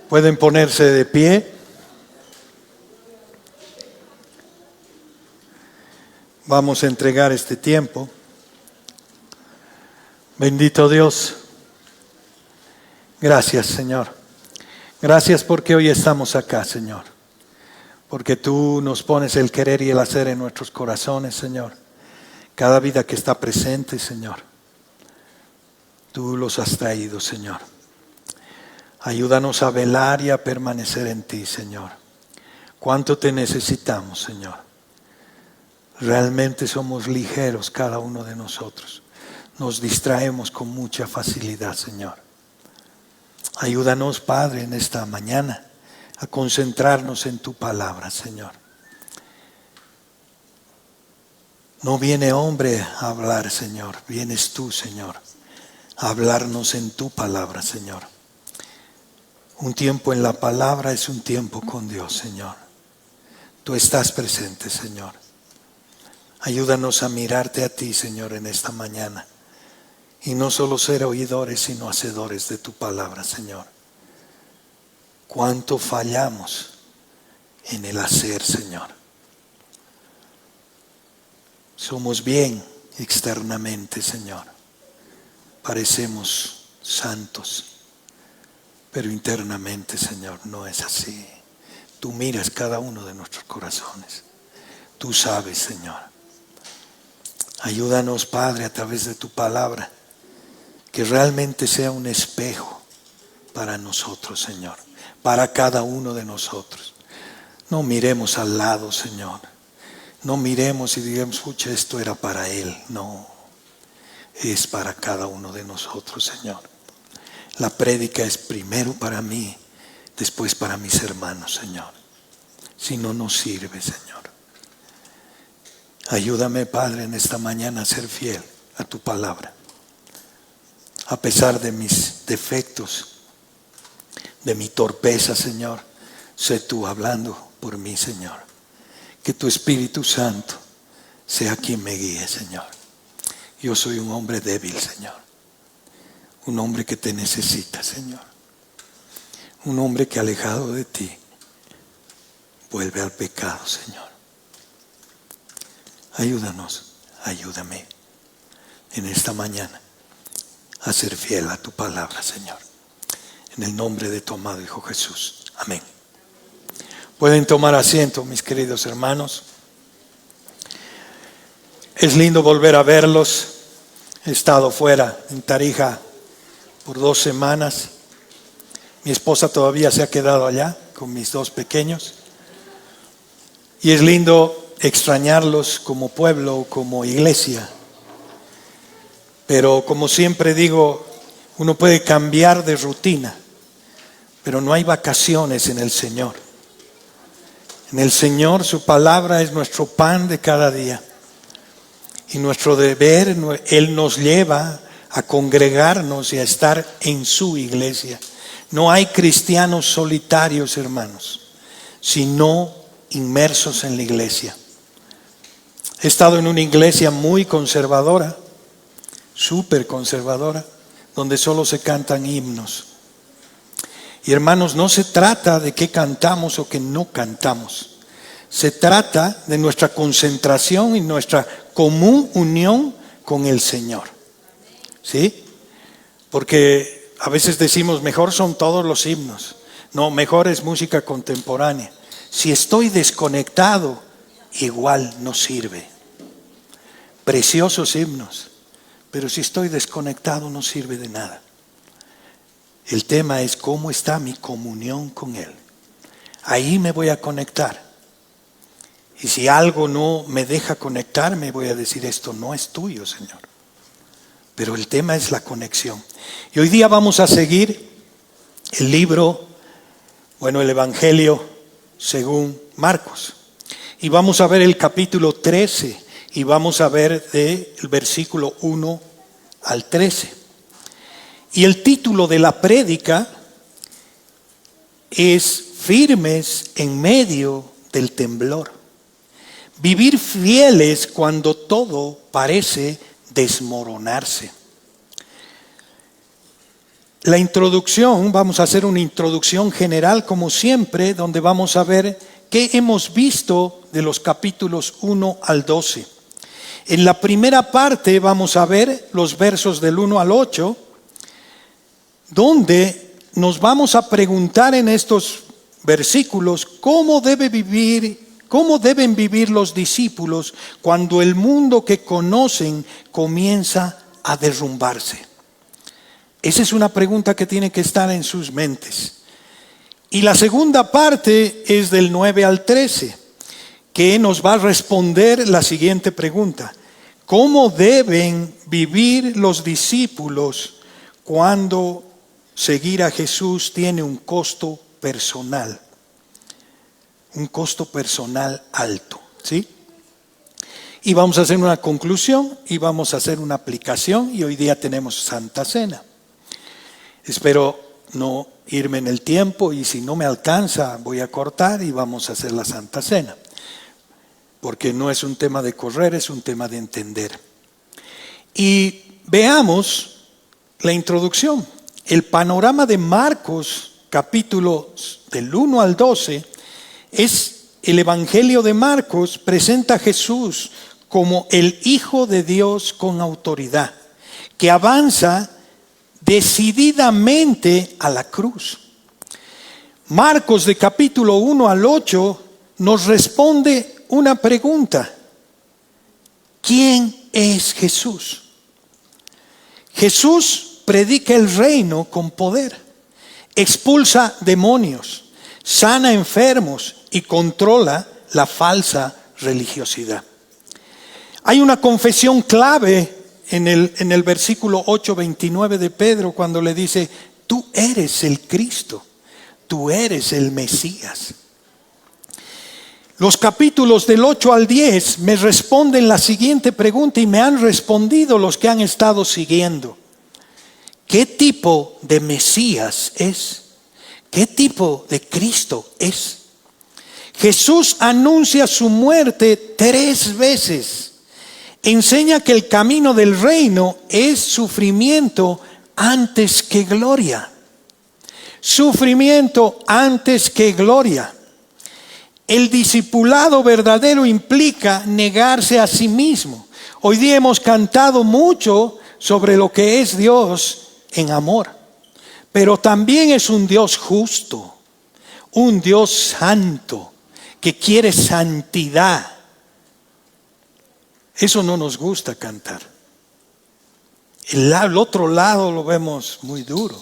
Pueden ponerse de pie. Vamos a entregar este tiempo. Bendito Dios. Gracias, Señor. Gracias porque hoy estamos acá, Señor. Porque tú nos pones el querer y el hacer en nuestros corazones, Señor. Cada vida que está presente, Señor. Tú los has traído, Señor. Ayúdanos a velar y a permanecer en ti, Señor. ¿Cuánto te necesitamos, Señor? Realmente somos ligeros cada uno de nosotros. Nos distraemos con mucha facilidad, Señor. Ayúdanos, Padre, en esta mañana a concentrarnos en tu palabra, Señor. No viene hombre a hablar, Señor. Vienes tú, Señor, a hablarnos en tu palabra, Señor. Un tiempo en la palabra es un tiempo con Dios, Señor. Tú estás presente, Señor. Ayúdanos a mirarte a ti, Señor, en esta mañana. Y no solo ser oidores, sino hacedores de tu palabra, Señor. Cuánto fallamos en el hacer, Señor. Somos bien externamente, Señor. Parecemos santos. Pero internamente, Señor, no es así. Tú miras cada uno de nuestros corazones. Tú sabes, Señor. Ayúdanos, Padre, a través de tu palabra, que realmente sea un espejo para nosotros, Señor. Para cada uno de nosotros. No miremos al lado, Señor. No miremos y digamos, escucha, esto era para él. No, es para cada uno de nosotros, Señor. La prédica es primero para mí, después para mis hermanos, Señor. Si no nos sirve, Señor. Ayúdame, Padre, en esta mañana a ser fiel a tu palabra. A pesar de mis defectos, de mi torpeza, Señor, sé tú hablando por mí, Señor. Que tu Espíritu Santo sea quien me guíe, Señor. Yo soy un hombre débil, Señor. Un hombre que te necesita, Señor. Un hombre que alejado de ti vuelve al pecado, Señor. Ayúdanos, ayúdame en esta mañana a ser fiel a tu palabra, Señor. En el nombre de tu amado Hijo Jesús. Amén. Pueden tomar asiento, mis queridos hermanos. Es lindo volver a verlos. He estado fuera en Tarija por 2 semanas. Mi esposa todavía se ha quedado allá con mis 2 pequeños. Y es lindo extrañarlos como pueblo, como iglesia. Pero como siempre digo, uno puede cambiar de rutina, pero no hay vacaciones en el Señor. En el Señor su palabra es nuestro pan de cada día. Y nuestro deber, Él nos lleva a congregarnos y a estar en su iglesia. No hay cristianos solitarios, hermanos, sino inmersos en la iglesia. He estado en una iglesia muy conservadora, súper conservadora, donde solo se cantan himnos. Y hermanos, no se trata de qué cantamos o qué no cantamos. Se trata de nuestra concentración y nuestra común unión con el Señor. ¿Sí? Porque a veces decimos, mejor son todos los himnos. No, mejor es música contemporánea. Si estoy desconectado, igual no sirve. Preciosos himnos, pero si estoy desconectado no sirve de nada. El tema es cómo está mi comunión con Él. Ahí me voy a conectar. Y si algo no me deja conectarme, voy a decir, esto no es tuyo, Señor. Pero el tema es la conexión. Y hoy día vamos a seguir el libro, el Evangelio según Marcos. Y vamos a ver el capítulo 13 y vamos a ver del versículo 1 al 13. Y el título de la prédica es Firmes en medio del temblor. Vivir fieles cuando todo parece desmoronarse. la introducción, vamos a hacer una introducción general como siempre, donde vamos a ver qué hemos visto de los capítulos 1 al 12. En la primera parte vamos a ver los versos del 1 al 8, donde nos vamos a preguntar en estos versículos cómo deben vivir los discípulos cuando el mundo que conocen comienza a derrumbarse. Esa es una pregunta que tiene que estar en sus mentes. Y la segunda parte es del 9 al 13, que nos va a responder la siguiente pregunta: ¿cómo deben vivir los discípulos cuando seguir a Jesús tiene un costo personal? Un costo personal alto, ¿sí? Y vamos a hacer una conclusión y vamos a hacer una aplicación, y hoy día tenemos Santa Cena. Espero no irme en el tiempo, y si no me alcanza voy a cortar y vamos a hacer la Santa Cena. Porque no es un tema de correr, es un tema de entender. Y veamos la introducción. El panorama de Marcos, capítulos del 1 al 12, es el Evangelio de Marcos, presenta a Jesús como el Hijo de Dios con autoridad, que avanza decididamente a la cruz. Marcos, de capítulo 1 al 8, nos responde una pregunta: ¿quién es Jesús? Jesús predica el reino con poder, expulsa demonios, sana enfermos y controla la falsa religiosidad. Hay una confesión clave en el versículo 8:29 de Pedro, cuando le dice: tú eres el Cristo, tú eres el Mesías. Los capítulos del 8 al 10 me responden la siguiente pregunta, y me han respondido los que han estado siguiendo: ¿qué tipo de Mesías es? ¿Qué tipo de Cristo es? Jesús anuncia su muerte 3 veces. Enseña que el camino del reino es sufrimiento antes que gloria. Sufrimiento antes que gloria. El discipulado verdadero implica negarse a sí mismo. Hoy día hemos cantado mucho sobre lo que es Dios en amor, pero también es un Dios justo, un Dios santo, que quiere santidad. Eso no nos gusta cantar. El otro lado lo vemos muy duro.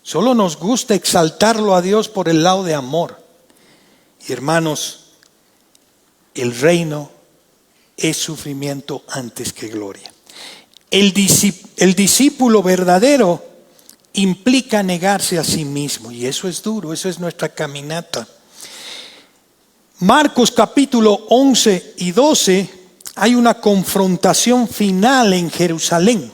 Solo nos gusta exaltarlo a Dios por el lado de amor. Y hermanos, el reino es sufrimiento antes que gloria. El discípulo verdadero implica negarse a sí mismo, y eso es duro, eso es nuestra caminata. Marcos capítulo 11 y 12, hay una confrontación final en Jerusalén.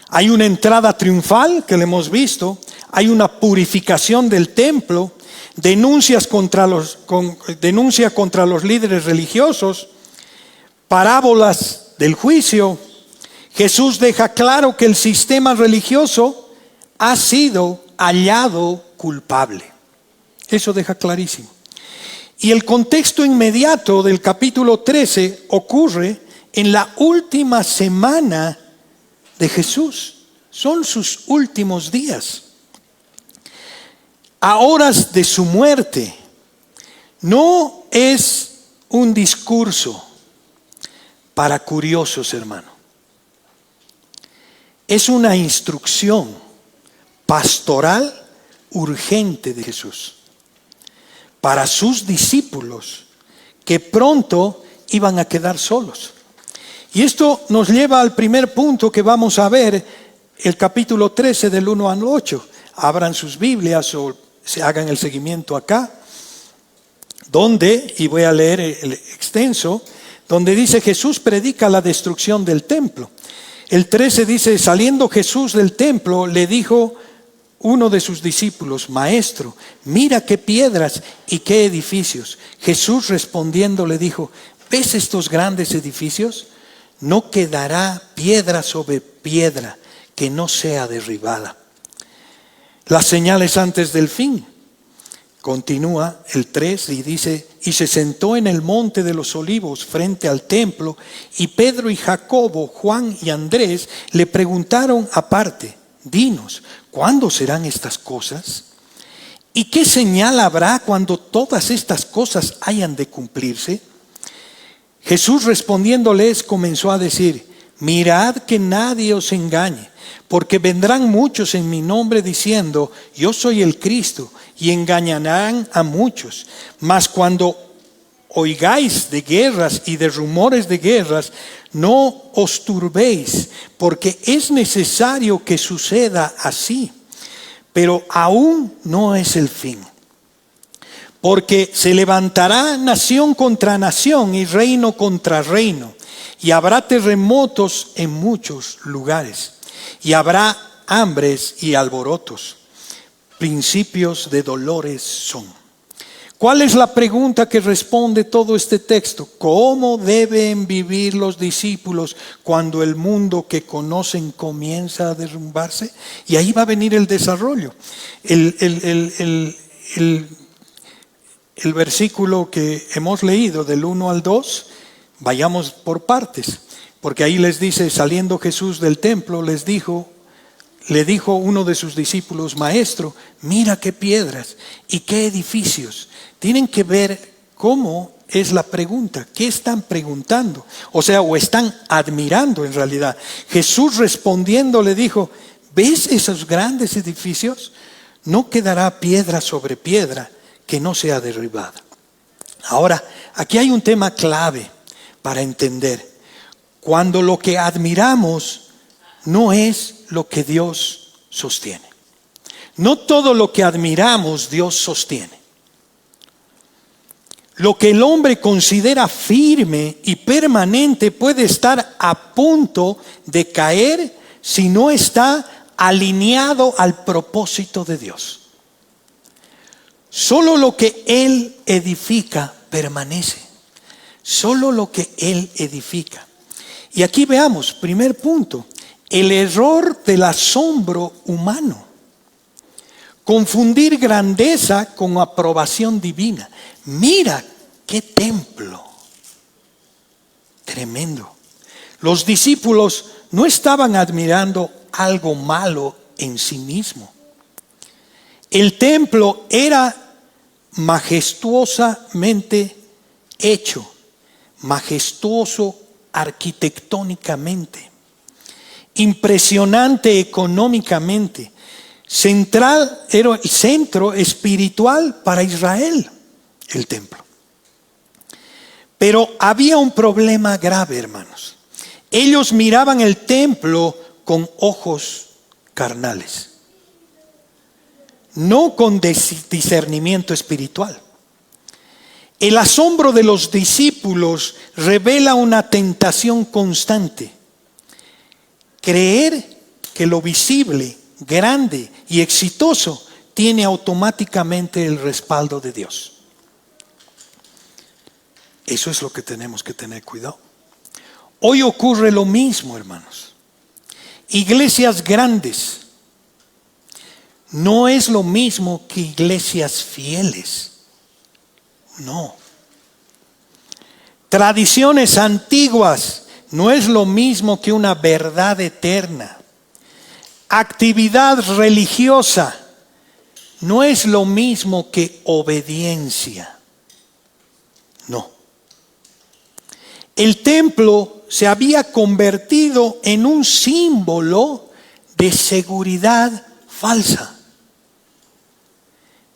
Hay una entrada triunfal que le hemos visto, hay una purificación del templo, denuncia contra los líderes religiosos, parábolas del juicio. Jesús deja claro que el sistema religioso ha sido hallado culpable. Eso deja clarísimo. Y el contexto inmediato del capítulo 13 ocurre en la última semana de Jesús. Son sus últimos días. A horas de su muerte. No es un discurso para curiosos, hermano. Es una instrucción pastoral urgente de Jesús para sus discípulos, que pronto iban a quedar solos. Y esto nos lleva al primer punto que vamos a ver, el capítulo 13 del 1 al 8. Abran sus Biblias o se hagan el seguimiento acá, donde, y voy a leer el extenso, donde dice: Jesús predica la destrucción del templo. El 13 dice: saliendo Jesús del templo, le dijo uno de sus discípulos: Maestro, mira qué piedras y qué edificios. Jesús respondiendo le dijo: ¿ves estos grandes edificios? No quedará piedra sobre piedra que no sea derribada. Las señales antes del fin. Continúa el 3 y dice, y se sentó en el monte de los olivos frente al templo, y Pedro y Jacobo, Juan y Andrés le preguntaron aparte, dinos, ¿cuándo serán estas cosas? ¿Y qué señal habrá cuando todas estas cosas hayan de cumplirse? Jesús respondiéndoles comenzó a decir, mirad que nadie os engañe, porque vendrán muchos en mi nombre diciendo, yo soy el Cristo, y engañarán a muchos. Mas cuando oigáis de guerras y de rumores de guerras, no os turbéis, porque es necesario que suceda así. Pero aún no es el fin. Porque se levantará nación contra nación y reino contra reino. Y habrá terremotos en muchos lugares. Y habrá hambres y alborotos. Principios de dolores son. ¿Cuál es la pregunta que responde todo este texto? ¿Cómo deben vivir los discípulos cuando el mundo que conocen comienza a derrumbarse? Y ahí va a venir el desarrollo. El versículo que hemos leído del 1 al 2, vayamos por partes. Porque ahí les dice, saliendo Jesús del templo, le dijo uno de sus discípulos, maestro, mira qué piedras y qué edificios. Tienen que ver cómo es la pregunta, qué están preguntando, o están admirando en realidad. Jesús respondiendo le dijo, ¿ves esos grandes edificios? No quedará piedra sobre piedra que no sea derribada. Ahora, aquí hay un tema clave para entender. Cuando lo que admiramos no es lo que Dios sostiene. No todo lo que admiramos Dios sostiene. Lo que el hombre considera firme y permanente puede estar a punto de caer si no está alineado al propósito de Dios. Solo lo que Él edifica permanece. Solo lo que Él edifica. Y aquí veamos, primer punto, el error del asombro humano. Confundir grandeza con aprobación divina. Mira qué templo. Tremendo. Los discípulos no estaban admirando algo malo en sí mismo. El templo era majestuosamente hecho, majestuoso arquitectónicamente, impresionante económicamente. Era el centro espiritual para Israel, el templo. Pero había un problema grave, hermanos. Ellos miraban el templo con ojos carnales, no con discernimiento espiritual. El asombro de los discípulos revela una tentación constante. Creer que lo visible, grande y exitoso tiene automáticamente el respaldo de Dios. Eso es lo que tenemos que tener cuidado. Hoy ocurre lo mismo, hermanos. Iglesias grandes no es lo mismo que iglesias fieles. No. Tradiciones antiguas no es lo mismo que una verdad eterna. Actividad religiosa no es lo mismo que obediencia. No. El templo se había convertido en un símbolo de seguridad falsa.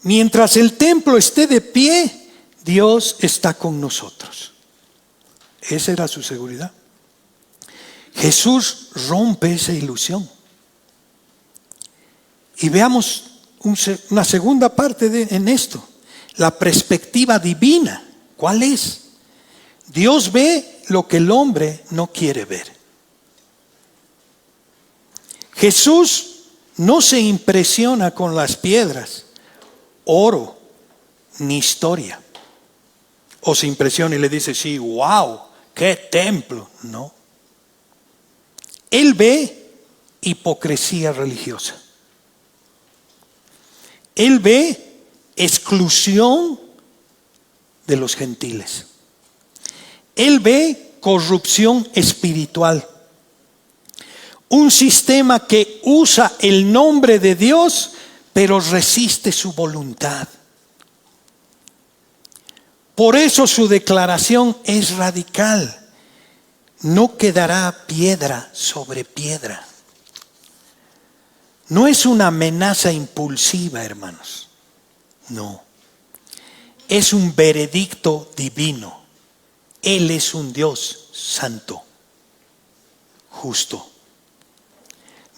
Mientras el templo esté de pie, Dios está con nosotros. Esa era su seguridad. Jesús rompe esa ilusión. Y veamos una segunda parte en esto. La perspectiva divina. ¿Cuál es? Dios ve lo que el hombre no quiere ver. Jesús no se impresiona con las piedras, oro, ni historia. O se impresiona y le dice, sí, wow, qué templo. No. Él ve hipocresía religiosa. Él ve exclusión de los gentiles. Él ve corrupción espiritual. Un sistema que usa el nombre de Dios, pero resiste su voluntad. Por eso su declaración es radical. No quedará piedra sobre piedra. No es una amenaza impulsiva, hermanos. No. Es un veredicto divino. Él es un Dios santo, justo.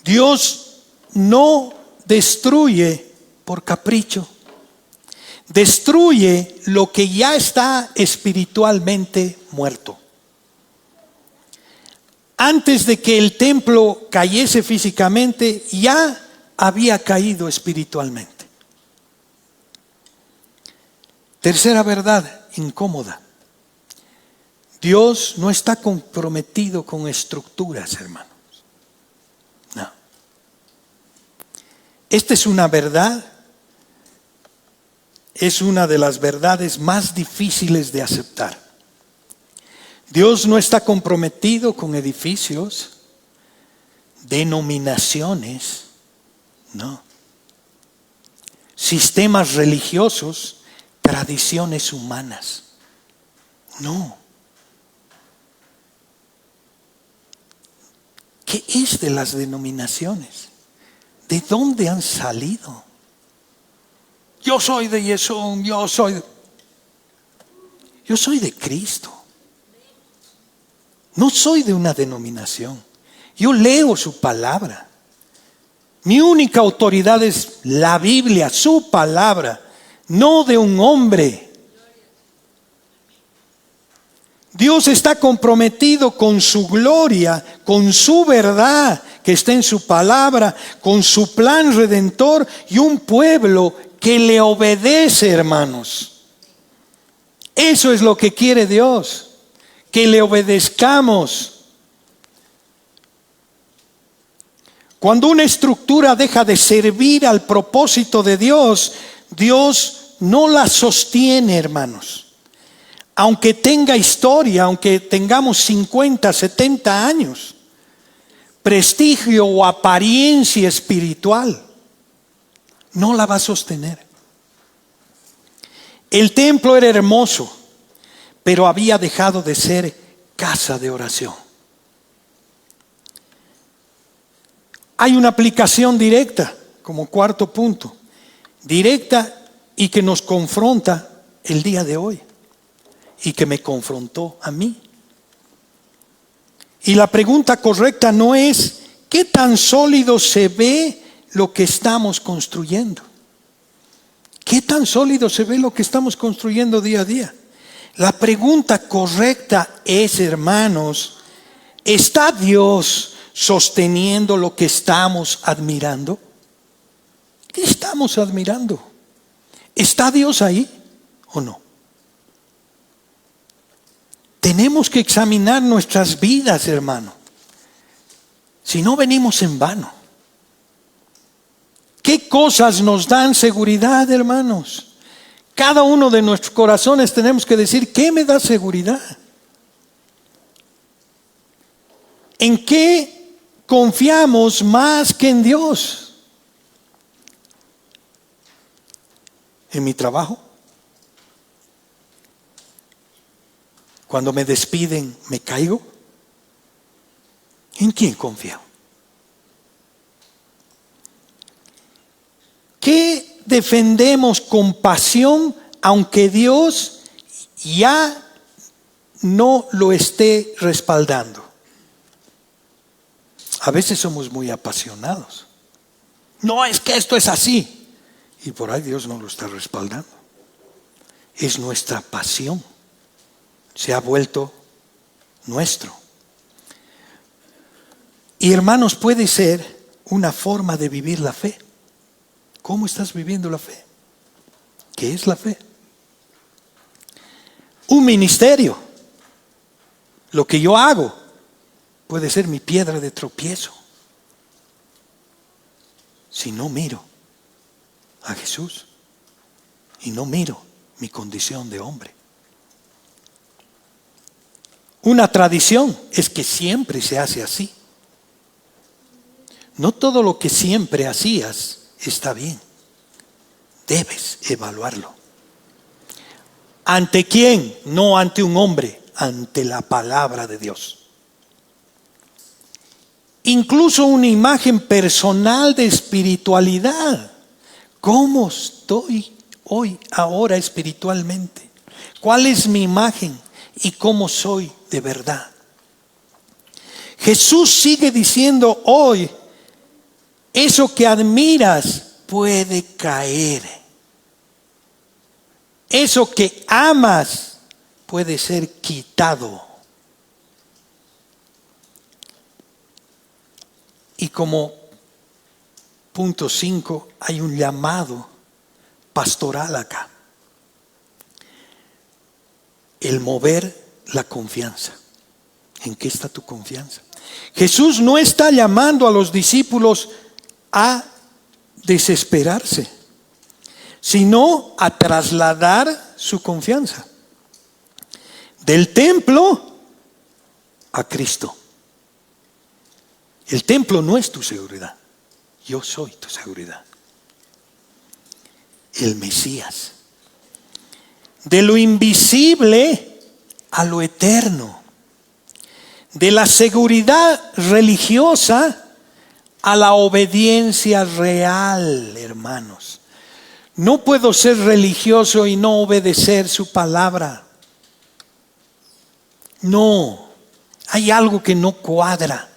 Dios no destruye por capricho. Destruye lo que ya está espiritualmente muerto. Antes de que el templo cayese físicamente, ya había caído espiritualmente. Tercera verdad incómoda. Dios no está comprometido con estructuras, hermanos. No. Esta es una verdad, es una de las verdades más difíciles de aceptar. Dios no está comprometido con edificios, denominaciones, no. Sistemas religiosos, tradiciones humanas, no. ¿Qué es de las denominaciones? ¿De dónde han salido? Yo soy de Yesón, yo soy de Cristo. No soy de una denominación. Yo leo su palabra. Mi única autoridad es la Biblia, su palabra, no de un hombre. Dios está comprometido con su gloria, con su verdad que está en su palabra, con su plan redentor y un pueblo que le obedece, hermanos. Eso es lo que quiere Dios, que le obedezcamos. Cuando una estructura deja de servir al propósito de Dios, Dios no la sostiene, hermanos. Aunque tenga historia, aunque tengamos 50, 70 años, prestigio o apariencia espiritual, no la va a sostener. El templo era hermoso, pero había dejado de ser casa de oración. Hay una aplicación directa, como cuarto punto, directa y que nos confronta el día de hoy. Y que me confrontó a mí. Y la pregunta correcta no es ¿qué tan sólido se ve lo que estamos construyendo? ¿Qué tan sólido se ve lo que estamos construyendo día a día? La pregunta correcta es, hermanos, ¿está Dios sosteniendo lo que estamos admirando? ¿Qué estamos admirando? ¿Está Dios ahí o no? Tenemos que examinar nuestras vidas, hermano. Si no, venimos en vano. ¿Qué cosas nos dan seguridad, hermanos? Cada uno de nuestros corazones tenemos que decir, ¿qué me da seguridad? ¿En qué confiamos más que en Dios? ¿En mi trabajo? Cuando me despiden, ¿me caigo? ¿En quién confío? ¿Qué defendemos con pasión aunque Dios ya no lo esté respaldando? A veces somos muy apasionados. No, es que esto es así. Y por ahí Dios no lo está respaldando. Es nuestra pasión. Se ha vuelto nuestro. Y hermanos, puede ser una forma de vivir la fe. ¿Cómo estás viviendo la fe? ¿Qué es la fe? Un ministerio. Lo que yo hago puede ser mi piedra de tropiezo. si no miro a Jesús y no miro mi condición de hombre? Una tradición es que siempre se hace así. No todo lo que siempre hacías está bien. Debes evaluarlo. ¿Ante quién? No ante un hombre, ante la palabra de Dios. Incluso una imagen personal de espiritualidad. ¿Cómo estoy hoy, ahora espiritualmente? ¿Cuál es mi imagen y cómo soy de verdad? Jesús sigue diciendo hoy, eso que admiras puede caer. Eso que amas puede ser quitado. Y como punto 5, hay un llamado pastoral acá. El mover la confianza. ¿En qué está tu confianza? Jesús no está llamando a los discípulos a desesperarse, sino a trasladar su confianza del templo a Cristo. El templo no es tu seguridad, yo soy tu seguridad. El Mesías. De lo invisible a lo eterno. De la seguridad religiosa a la obediencia real, hermanos. No puedo ser religioso y no obedecer su palabra. No, hay algo que no cuadra.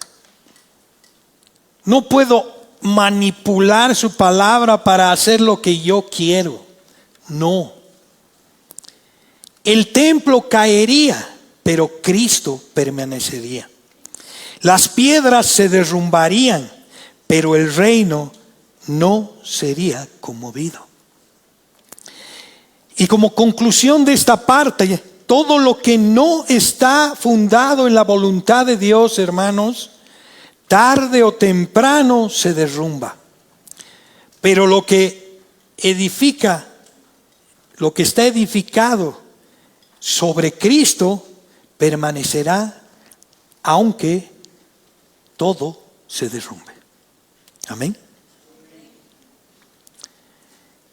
No puedo manipular su palabra para hacer lo que yo quiero. No. El templo caería, pero Cristo permanecería. Las piedras se derrumbarían, pero el reino no sería conmovido. Y como conclusión de esta parte, todo lo que no está fundado en la voluntad de Dios, hermanos, tarde o temprano se derrumba. Pero lo que edifica, lo que está edificado sobre Cristo, permanecerá aunque todo se derrumbe. Amén.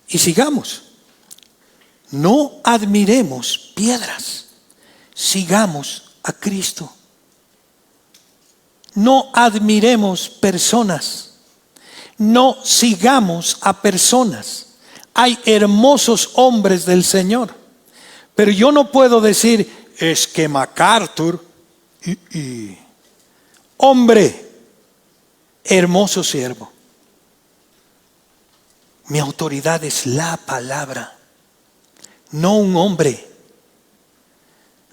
Y sigamos. No admiremos piedras, sigamos a Cristo. No admiremos personas, no sigamos a personas. Hay hermosos hombres del Señor, pero yo no puedo decir, es que MacArthur, hombre, hermoso siervo. Mi autoridad es la palabra, no un hombre.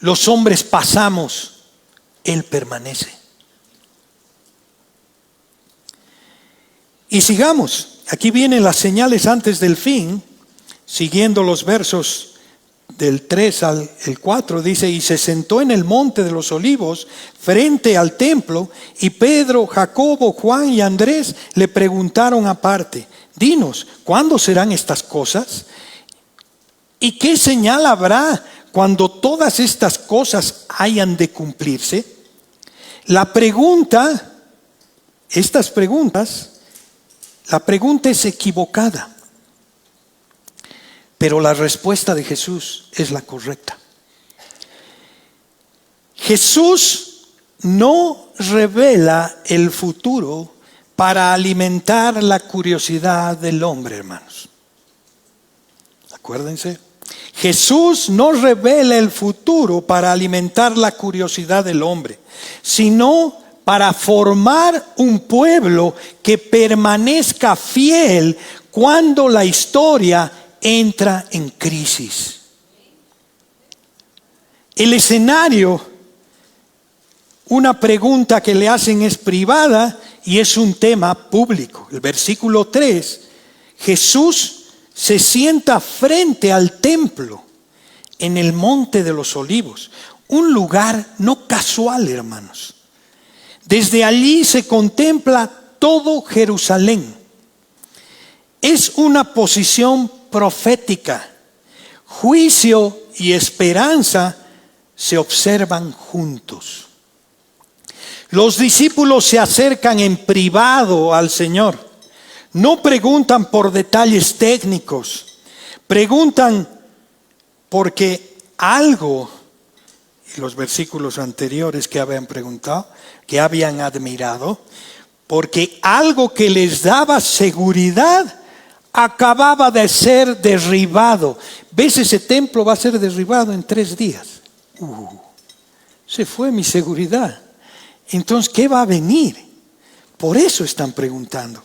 Los hombres pasamos, Él permanece. Y sigamos, aquí vienen las señales antes del fin, siguiendo los versos del 3 al 4, dice, y se sentó en el monte de los olivos frente al templo, y Pedro, Jacobo, Juan y Andrés le preguntaron aparte, dinos, ¿cuándo serán estas cosas? ¿Y qué señal habrá cuando todas estas cosas hayan de cumplirse? La pregunta es equivocada, pero la respuesta de Jesús es la correcta. Jesús no revela el futuro para alimentar la curiosidad del hombre, hermanos. Acuérdense, Jesús no revela el futuro para alimentar la curiosidad del hombre, sino para formar un pueblo que permanezca fiel cuando la historia entra en crisis. El escenario, una pregunta que le hacen es privada y es un tema público. El versículo 3, Jesús se sienta frente al templo en el monte de los olivos, un lugar no casual, hermanos. Desde allí se contempla todo Jerusalén. es una posición profética. Juicio y esperanza se observan juntos. Los discípulos se acercan en privado al Señor. No preguntan por detalles técnicos. Preguntan porque algo, y los versículos anteriores que habían preguntado, que habían admirado, porque algo que les daba seguridad acababa de ser derribado. ¿Ves? Ese templo va a ser derribado en 3 días. Se fue mi seguridad. Entonces, ¿qué va a venir? Por eso están preguntando.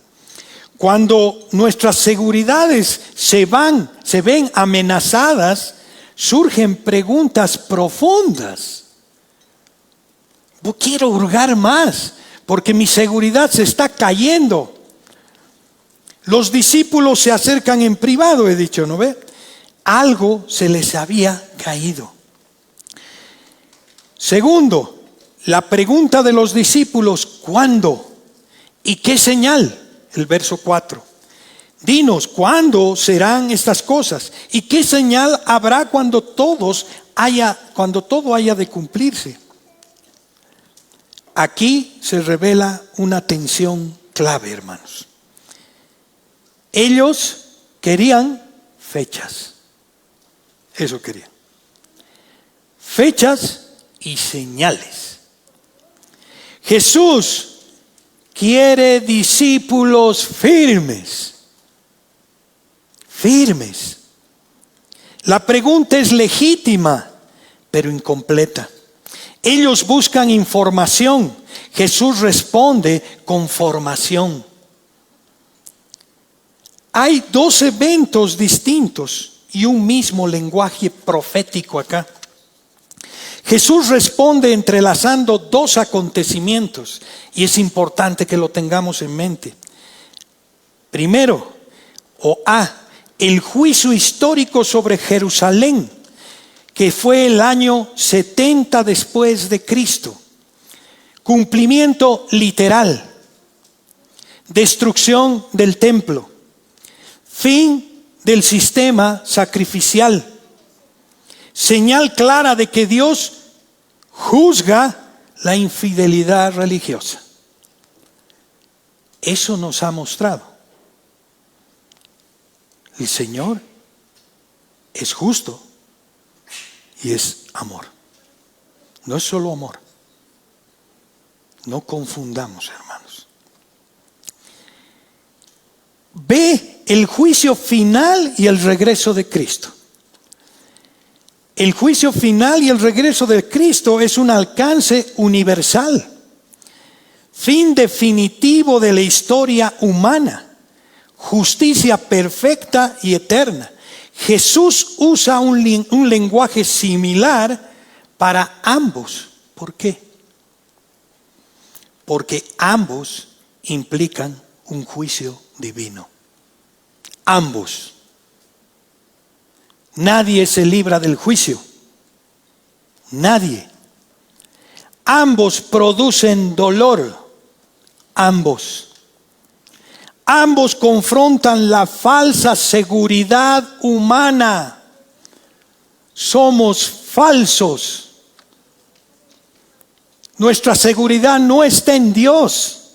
Cuando nuestras seguridades se ven amenazadas, surgen preguntas profundas. Quiero hurgar más, porque mi seguridad se está cayendo. Los discípulos se acercan en privado, he dicho, ¿no ve? Algo se les había caído. Segundo, la pregunta de los discípulos, ¿cuándo? ¿Y qué señal? El verso 4. Dinos, ¿cuándo serán estas cosas? ¿Y qué señal habrá cuando todo haya de cumplirse? Aquí se revela una tensión clave, hermanos. Ellos querían fechas. Eso querían. Fechas y señales. Jesús quiere discípulos firmes. Firmes. La pregunta es legítima, pero incompleta. Ellos buscan información. Jesús responde con formación. Hay 2 eventos distintos y un mismo lenguaje profético acá. Jesús responde entrelazando 2 acontecimientos y es importante que lo tengamos en mente. Primero, el juicio histórico sobre Jerusalén, que fue el año 70 después de Cristo. Cumplimiento literal. Destrucción del templo. Fin del sistema sacrificial. Señal clara de que Dios juzga la infidelidad religiosa. Eso nos ha mostrado. El Señor es justo y es amor. No es solo amor. No confundamos, hermanos. Ve el juicio final y el regreso de Cristo. El juicio final y el regreso de Cristo es un alcance universal. Fin definitivo de la historia humana. Justicia perfecta y eterna. Jesús usa un lenguaje similar para ambos. ¿Por qué? Porque ambos implican un juicio divino. Ambos. Nadie se libra del juicio. Nadie. Ambos producen dolor. Ambos. Ambos confrontan la falsa seguridad humana. Somos falsos. Nuestra seguridad no está en Dios.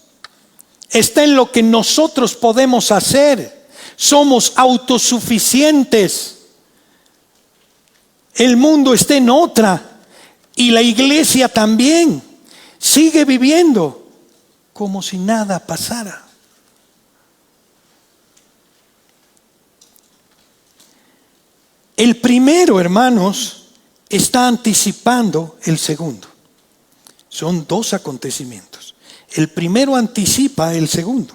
Está en lo que nosotros podemos hacer. Somos autosuficientes. El mundo está en otra. Y la iglesia también sigue viviendo como si nada pasara. El primero, hermanos, está anticipando el segundo. Son 2 acontecimientos. El primero anticipa el segundo.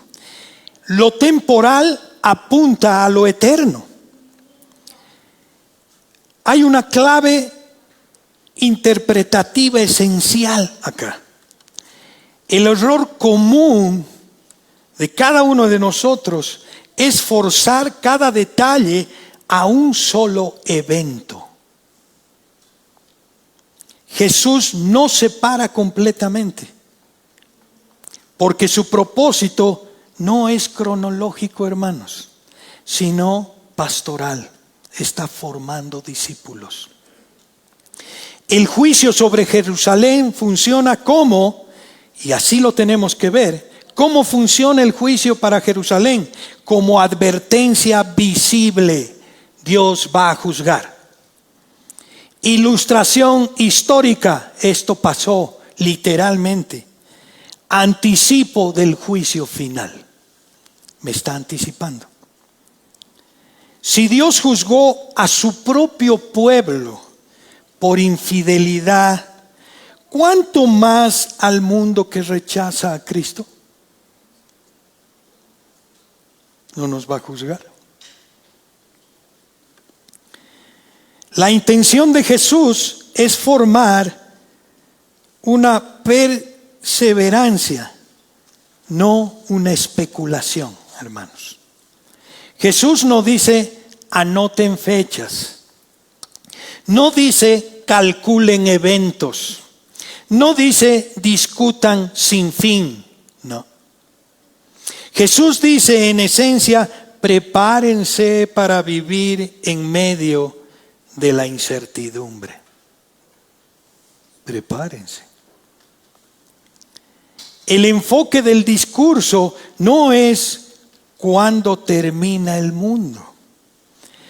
Lo temporal apunta a lo eterno. Hay una clave interpretativa esencial acá. El error común de cada uno de nosotros es forzar cada detalle a un solo evento. Jesús no separa completamente, porque su propósito no es cronológico, hermanos. sino pastoral. Está formando discípulos. El juicio sobre Jerusalén funciona como, y así lo tenemos que ver, ¿cómo funciona el juicio para Jerusalén? Como advertencia visible. Dios va a juzgar. Ilustración histórica. Esto pasó literalmente. Anticipo del juicio final. Me está anticipando. Si Dios juzgó a su propio pueblo por infidelidad, ¿cuánto más al mundo que rechaza a Cristo? ¿No nos va a juzgar? La intención de Jesús es formar una perseverancia, no una especulación, hermanos. Jesús no dice anoten fechas, no dice calculen eventos, no dice discutan sin fin, no. Jesús dice en esencia, prepárense para vivir en medio de la incertidumbre. Prepárense. El enfoque del discurso no es cuándo termina el mundo,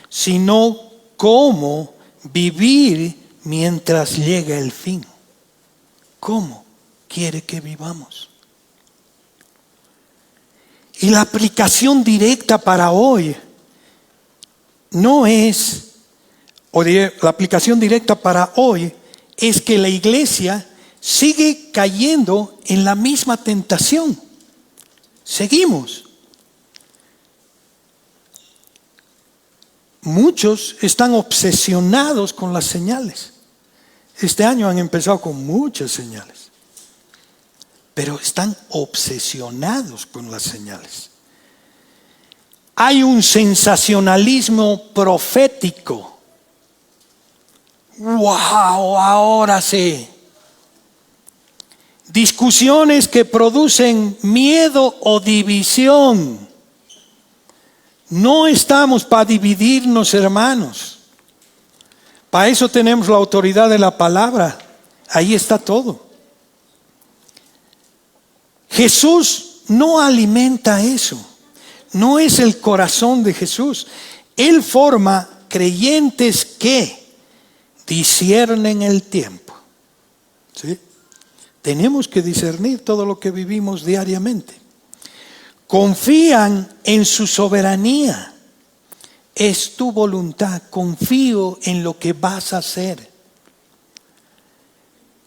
sino cómo vivir mientras llega el fin. ¿Cómo quiere que vivamos? Y la aplicación directa para hoy no es, la aplicación directa para hoy es que la iglesia sigue cayendo en la misma tentación. Seguimos. Muchos están obsesionados con las señales. Este año han empezado con muchas señales, pero están obsesionados con las señales. Hay un sensacionalismo profético. ¡Wow! Ahora sí. Discusiones que producen miedo o división. No estamos para dividirnos, hermanos. Para eso tenemos la autoridad de la palabra. Ahí está todo. Jesús no alimenta eso. No es el corazón de Jesús. Él forma creyentes que disciernen el tiempo. ¿Sí? Tenemos que discernir todo lo que vivimos diariamente. Confían en su soberanía. Es tu voluntad. Confío en lo que vas a hacer.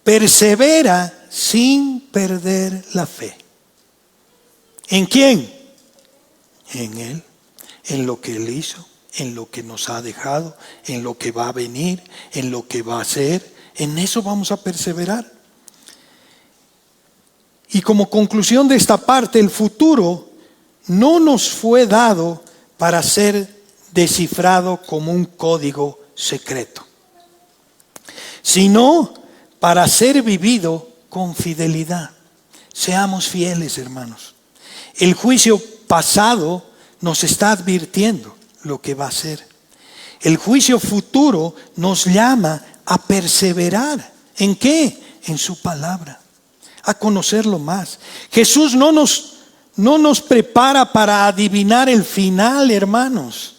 Persevera sin perder la fe. ¿En quién? En Él. En lo que Él hizo. En lo que nos ha dejado. En lo que va a venir. En lo que va a hacer. En eso vamos a perseverar. Y como conclusión de esta parte, el futuro no nos fue dado para ser descifrado como un código secreto, sino para ser vivido con fidelidad. Seamos fieles, hermanos. El juicio pasado nos está advirtiendo lo que va a ser. El juicio futuro nos llama a perseverar. ¿En qué? En su palabra. A conocerlo más. Jesús no nos prepara para adivinar el final, hermanos.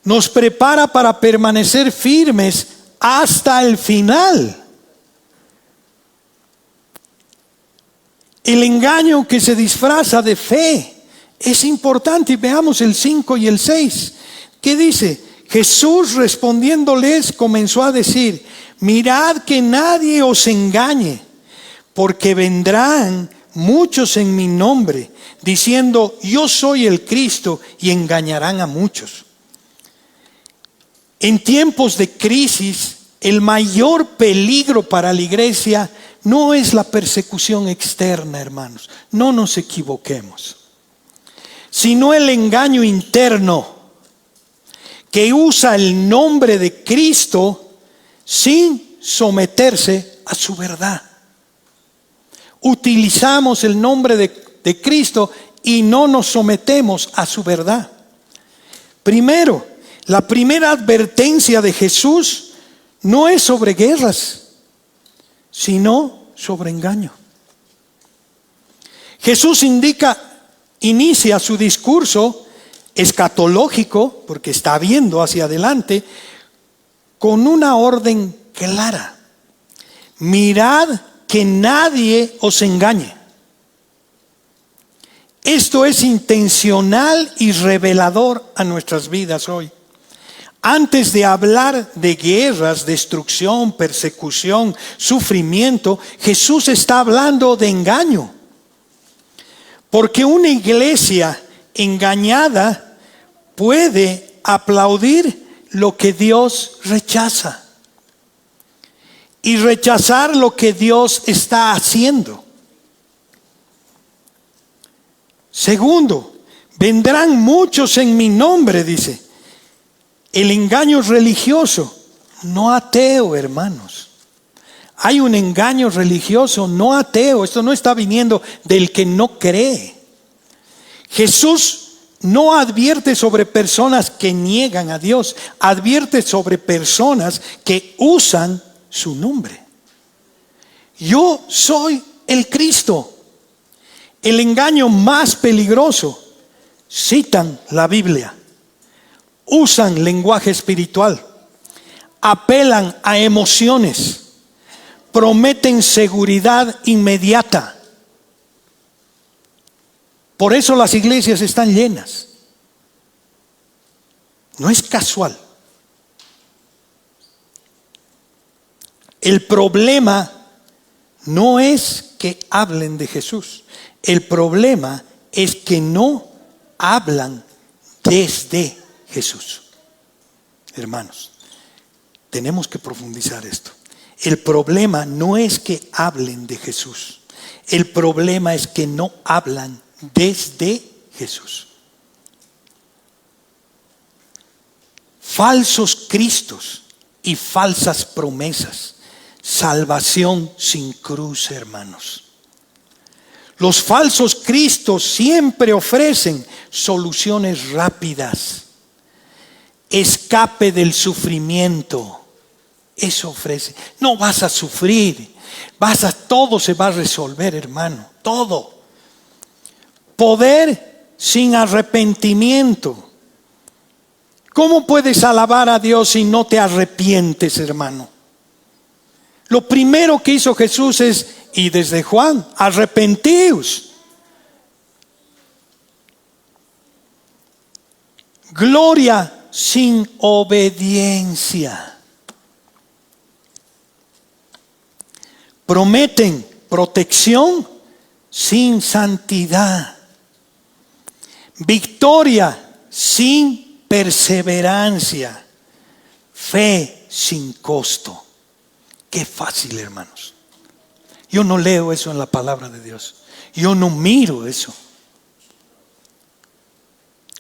Nos prepara para permanecer firmes hasta el final. El engaño que se disfraza de fe es importante. Veamos el 5 y el 6. ¿Qué dice? Jesús respondiéndoles comenzó a decir: mirad que nadie os engañe, porque vendrán muchos en mi nombre, diciendo yo soy el Cristo, y engañarán a muchos. En tiempos de crisis, el mayor peligro para la iglesia no es la persecución externa, hermanos. No nos equivoquemos. Sino el engaño interno que usa el nombre de Cristo sin someterse a su verdad. Utilizamos el nombre de Cristo y no nos sometemos a su verdad. Primero, la primera advertencia de Jesús no es sobre guerras, sino sobre engaño. Jesús inicia su discurso escatológico, porque está viendo hacia adelante, con una orden clara. Mirad que nadie os engañe. Esto es intencional y revelador a nuestras vidas hoy. Antes de hablar de guerras, destrucción, persecución, sufrimiento, Jesús está hablando de engaño. Porque una iglesia engañada puede aplaudir lo que Dios rechaza y rechazar lo que Dios está haciendo. Segundo, vendrán muchos en mi nombre, dice. El engaño religioso, no ateo, hermanos. Hay un engaño religioso, no ateo. Esto no está viniendo del que no cree. Jesús no advierte sobre personas que niegan a Dios, advierte sobre personas que usan su nombre. Yo soy el Cristo. El engaño más peligroso, citan la Biblia, usan lenguaje espiritual, apelan a emociones, prometen seguridad inmediata. Por eso las iglesias están llenas. No es casual. El problema no es que hablen de Jesús. El problema es que no hablan desde Jesús. Hermanos, tenemos que profundizar esto. El problema no es que hablen de Jesús. El problema es que no hablan desde Jesús. Falsos cristos y falsas promesas. Salvación sin cruz, hermanos. Los falsos cristos siempre ofrecen soluciones rápidas, escape del sufrimiento. Eso ofrece. No vas a sufrir, todo se va a resolver, hermano, todo. Poder sin arrepentimiento. ¿Cómo puedes alabar a Dios si no te arrepientes, hermano? Lo primero que hizo Jesús es, y desde Juan, arrepentíos. Gloria sin obediencia. Prometen protección sin santidad. Victoria sin perseverancia. Fe sin costo. Qué fácil, hermanos. Yo no leo eso en la palabra de Dios. Yo no miro eso.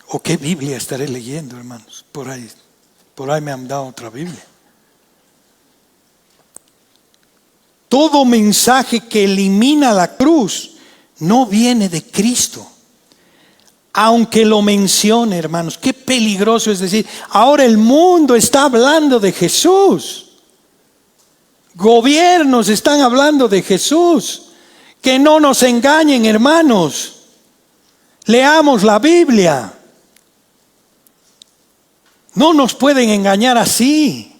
¿O qué Biblia estaré leyendo, hermanos? Por ahí me han dado otra Biblia. Todo mensaje que elimina la cruz no viene de Cristo. Aunque lo mencione, hermanos, qué peligroso es decir, ahora el mundo está hablando de Jesús. Gobiernos están hablando de Jesús. Que no nos engañen, hermanos. Leamos la Biblia. No nos pueden engañar así.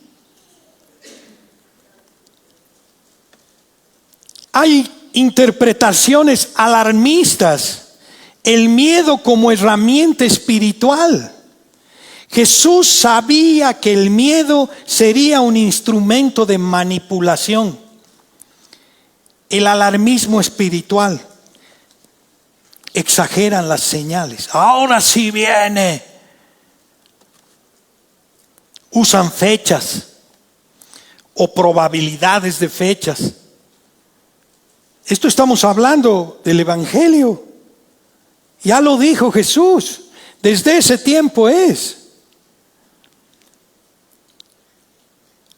Hay interpretaciones alarmistas. El miedo como herramienta espiritual. Jesús sabía que el miedo sería un instrumento de manipulación. El alarmismo espiritual. Exageran las señales. Ahora sí viene. Usan fechas o probabilidades de fechas. Esto estamos hablando del Evangelio. Ya lo dijo Jesús. Desde ese tiempo es.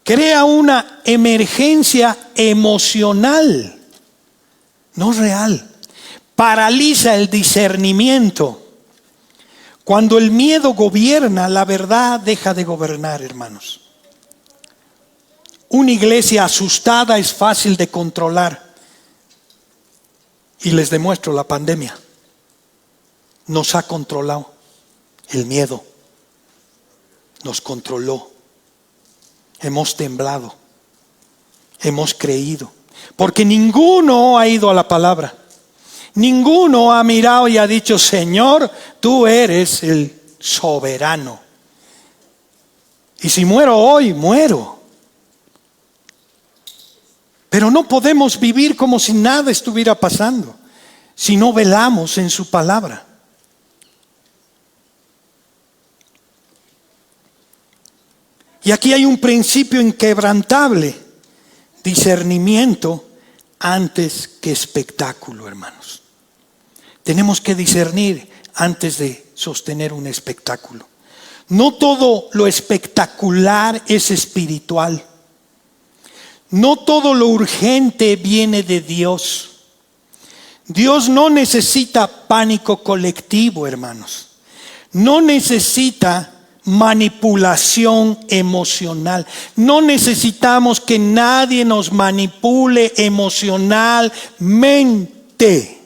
Crea una emergencia emocional, no real. Paraliza el discernimiento. Cuando el miedo gobierna, la verdad deja de gobernar, hermanos. Una iglesia asustada es fácil de controlar. Y les demuestro la pandemia. Nos ha controlado. El miedo nos controló. Hemos temblado. Hemos creído. Porque ninguno ha ido a la palabra. Ninguno ha mirado y ha dicho: Señor, tú eres el soberano. Y si muero hoy, muero. Pero no podemos vivir como si nada estuviera pasando, si no velamos en su palabra. Y aquí hay un principio inquebrantable: discernimiento antes que espectáculo, hermanos. Tenemos que discernir antes de sostener un espectáculo. No todo lo espectacular es espiritual. No todo lo urgente viene de Dios. Dios no necesita pánico colectivo, hermanos. No necesita manipulación emocional. No necesitamos que nadie nos manipule emocionalmente.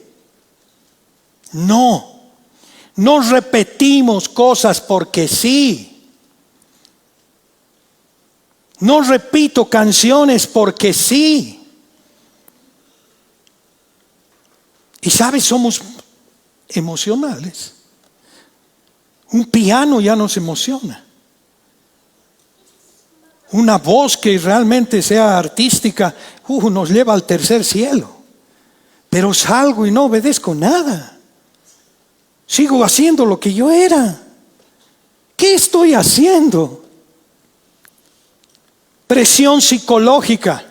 No repetimos cosas porque sí. No repito canciones porque sí. Y sabes, somos emocionales. Un piano ya nos emociona. Una voz que realmente sea artística, nos lleva al tercer cielo. Pero salgo y no obedezco nada. Sigo haciendo lo que yo era. ¿Qué estoy haciendo? Presión psicológica.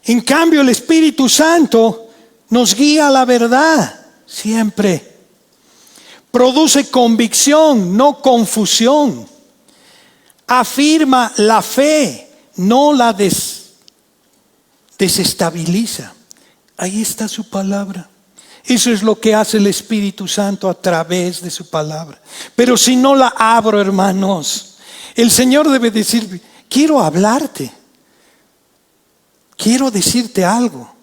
En cambio, el Espíritu Santo nos guía a la verdad siempre. Produce convicción, no confusión. Afirma la fe, no la desestabiliza. Ahí está su palabra. Eso es lo que hace el Espíritu Santo a través de su palabra. Pero si no la abro, hermanos, el Señor debe decir: quiero hablarte. Quiero decirte algo.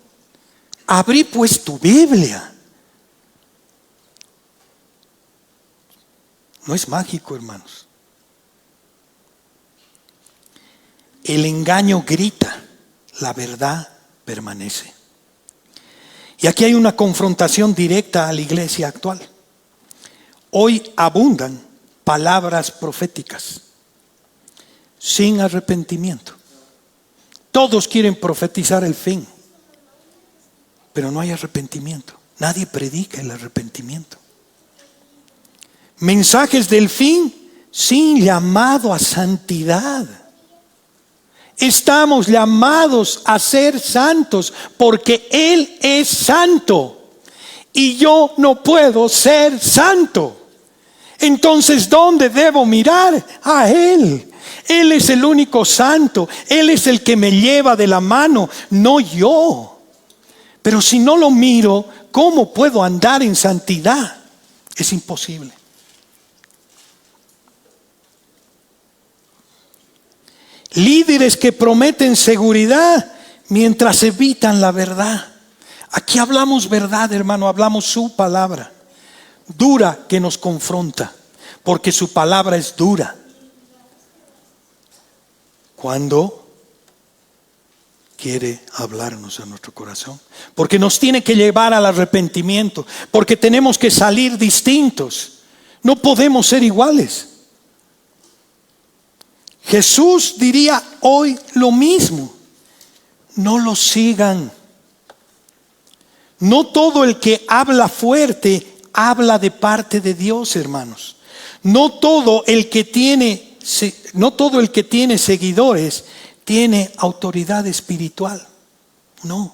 Abrí pues tu Biblia. No es mágico, hermanos. El engaño grita, la verdad permanece. Y aquí hay una confrontación directa a la iglesia actual. Hoy abundan palabras proféticas sin arrepentimiento. Todos quieren profetizar el fin, pero no hay arrepentimiento. Nadie predica el arrepentimiento. Mensajes del fin sin llamado a santidad. Estamos llamados a ser santos porque Él es santo y yo no puedo ser santo. Entonces, ¿dónde debo mirar? A Él. Él es el único santo. Él es el que me lleva de la mano, no yo. Pero si no lo miro, ¿cómo puedo andar en santidad? Es imposible. Líderes que prometen seguridad mientras evitan la verdad. Aquí hablamos verdad, hermano, hablamos su palabra. Dura, que nos confronta, porque su palabra es dura. Cuando quiere hablarnos a nuestro corazón, porque nos tiene que llevar al arrepentimiento, porque tenemos que salir distintos. No podemos ser iguales. Jesús diría hoy lo mismo: no lo sigan. No todo el que habla fuerte habla de parte de Dios, hermanos. No todo el que tiene seguidores tiene autoridad espiritual. No.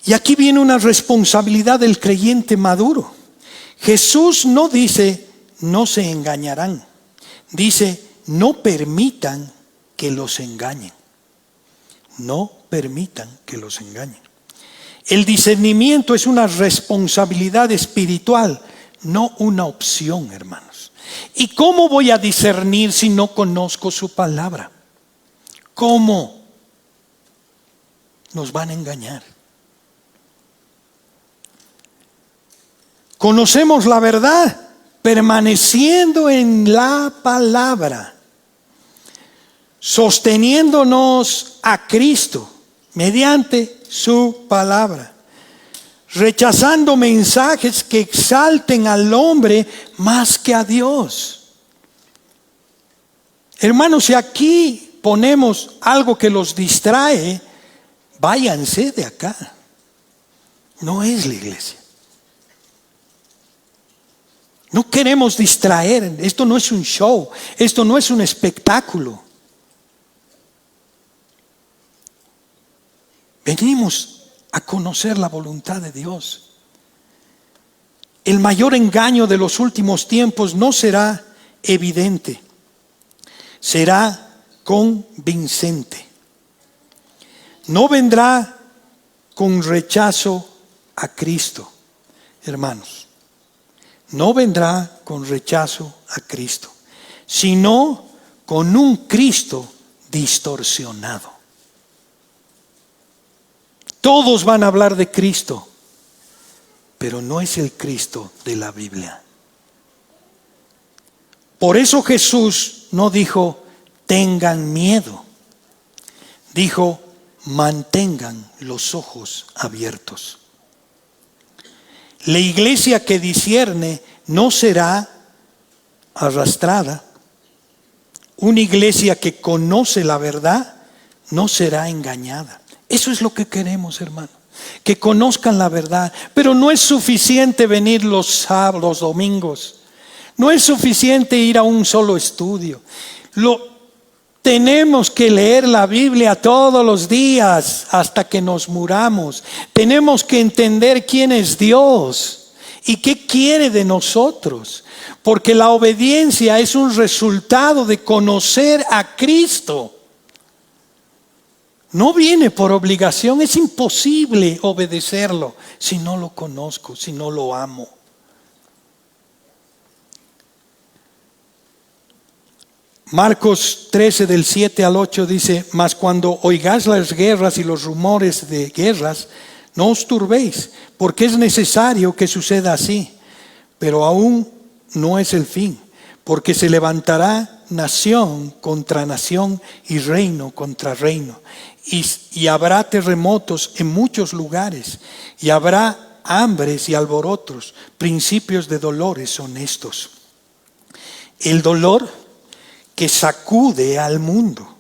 Y aquí viene una responsabilidad del creyente maduro. Jesús no dice: no se engañarán. Dice: no permitan que los engañen. No permitan que los engañen. El discernimiento es una responsabilidad espiritual no una opción, hermanos. ¿Y cómo voy a discernir si no conozco su palabra? ¿Cómo? Nos van a engañar. Conocemos la verdad permaneciendo en la palabra, sosteniéndonos a Cristo mediante su palabra, rechazando mensajes que exalten al hombre más que a Dios. Hermanos, si aquí ponemos algo que los distrae, váyanse de acá. No es la iglesia. No queremos distraer. Esto no es un show. Esto no es un espectáculo. Venimos a conocer la voluntad de Dios. El mayor engaño de los últimos tiempos no será evidente, será convincente. No vendrá con rechazo a Cristo, hermanos. No vendrá con rechazo a Cristo, sino con un Cristo distorsionado. Todos van a hablar de Cristo, pero no es el Cristo de la Biblia. Por eso Jesús no dijo, tengan miedo. Dijo, mantengan los ojos abiertos. La iglesia que discierne no será arrastrada. Una iglesia que conoce la verdad no será engañada. Eso es lo que queremos, hermano. Que conozcan la verdad. Pero no es suficiente venir los sábados, los domingos. No es suficiente ir a un solo estudio. Tenemos que leer la Biblia todos los días hasta que nos muramos. Tenemos que entender quién es Dios y qué quiere de nosotros. Porque la obediencia es un resultado de conocer a Cristo. No viene por obligación, es imposible obedecerlo si no lo conozco, si no lo amo. Marcos 13 del 7 al 8 dice, mas cuando oigáis las guerras y los rumores de guerras, no os turbéis, porque es necesario que suceda así, pero aún no es el fin, porque se levantará nación contra nación y reino contra reino, y habrá terremotos en muchos lugares, y habrá hambres y alborotos, principios de dolores son estos. El dolor que sacude al mundo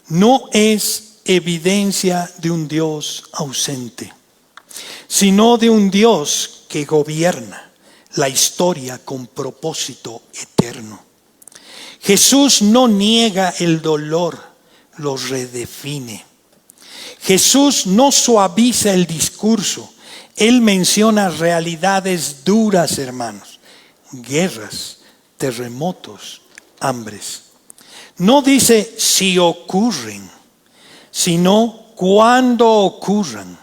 no es evidencia de un Dios ausente, sino de un Dios que gobierna la historia con propósito eterno. Jesús no niega el dolor, lo redefine. Jesús no suaviza el discurso, Él menciona realidades duras, hermanos, guerras, terremotos, hambres. No dice si ocurren, sino cuando ocurran.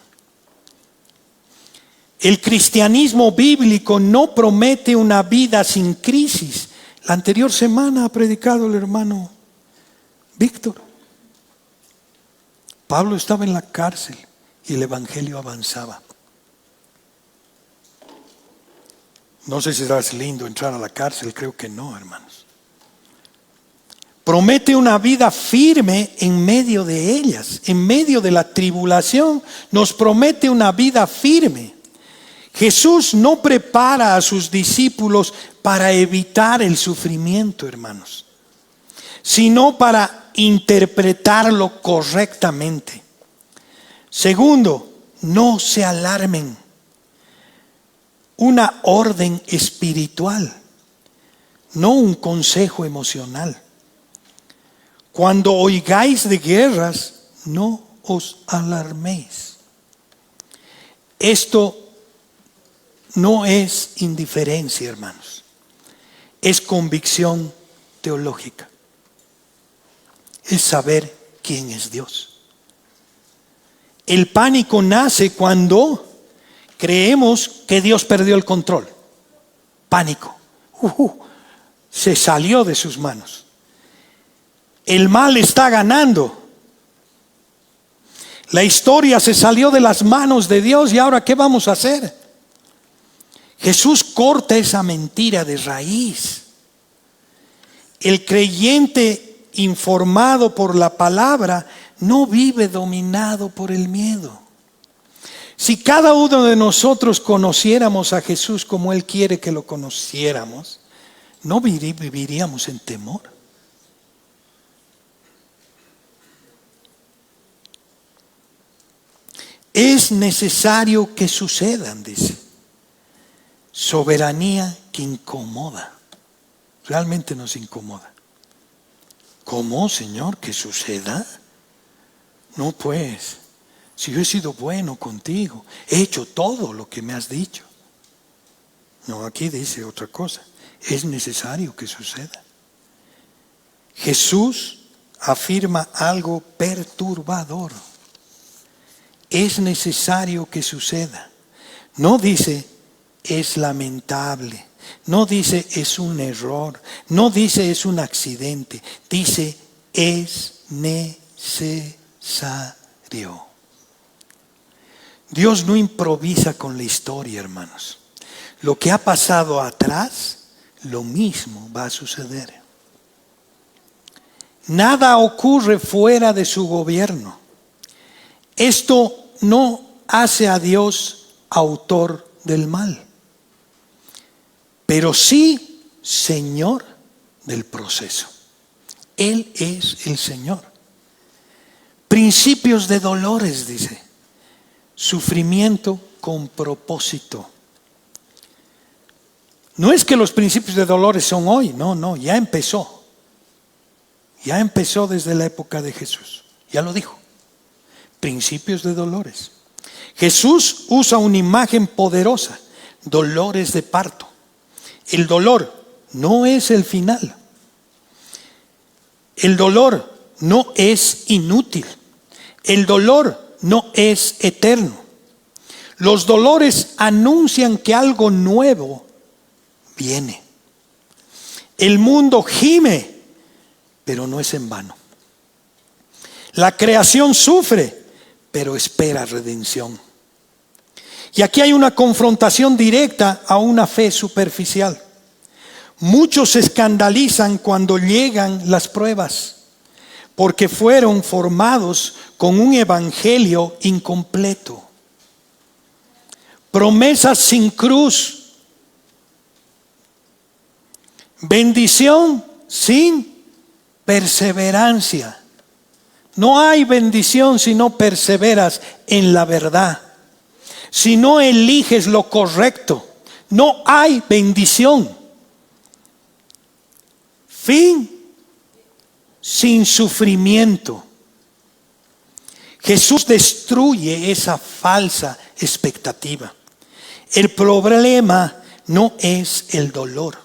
El cristianismo bíblico no promete una vida sin crisis. La anterior semana ha predicado el hermano Víctor. Pablo estaba en la cárcel y el evangelio avanzaba. No sé si será lindo entrar a la cárcel, creo que no, hermanos. Promete una vida firme en medio de ellas, en medio de la tribulación, nos promete una vida firme. Jesús no prepara a sus discípulos para evitar el sufrimiento, hermanos, sino para interpretarlo correctamente. Segundo, no se alarmen. Una orden espiritual, no un consejo emocional. Cuando oigáis de guerras, no os alarméis. Esto no es indiferencia, hermanos. Es convicción teológica. Es saber quién es Dios. El pánico nace cuando creemos que Dios perdió el control. pánico. Se salió de sus manos. El mal está ganando. La historia se salió de las manos de Dios y ahora ¿qué vamos a hacer? Jesús corta esa mentira de raíz. El creyente informado por la palabra no vive dominado por el miedo. Si cada uno de nosotros conociéramos a Jesús como Él quiere que lo conociéramos, no viviríamos en temor. Es necesario que sucedan, dice. Soberanía que incomoda. Realmente nos incomoda. ¿Cómo, Señor, que suceda? No, pues, si yo he sido bueno contigo, he hecho todo lo que me has dicho. No, aquí dice otra cosa. Es necesario que suceda. Jesús afirma algo perturbador. Es necesario que suceda. No dice es lamentable. No dice es un error. No dice es un accidente. Dice es necesario. Dios no improvisa con la historia, hermanos. Lo que ha pasado atrás, lo mismo va a suceder. Nada ocurre fuera de su gobierno. Esto no hace a Dios autor del mal, pero sí Señor del proceso. Él es el Señor. Principios de dolores, dice. Sufrimiento con propósito. No es que los principios de dolores son hoy, no, ya empezó. Ya empezó desde la época de Jesús. Ya lo dijo. Principios de dolores. Jesús usa una imagen poderosa, dolores de parto. El dolor no es el final. El dolor no es inútil. El dolor no es eterno. Los dolores anuncian que algo nuevo viene. El mundo gime, pero no es en vano. La creación sufre, pero espera redención. Y aquí hay una confrontación directa a una fe superficial. Muchos se escandalizan cuando llegan las pruebas, porque fueron formados con un evangelio incompleto. Promesas sin cruz. Bendición sin perseverancia. No hay bendición si no perseveras en la verdad. Si no eliges lo correcto, no hay bendición. Fin sin sufrimiento. Jesús destruye esa falsa expectativa. El problema no es el dolor.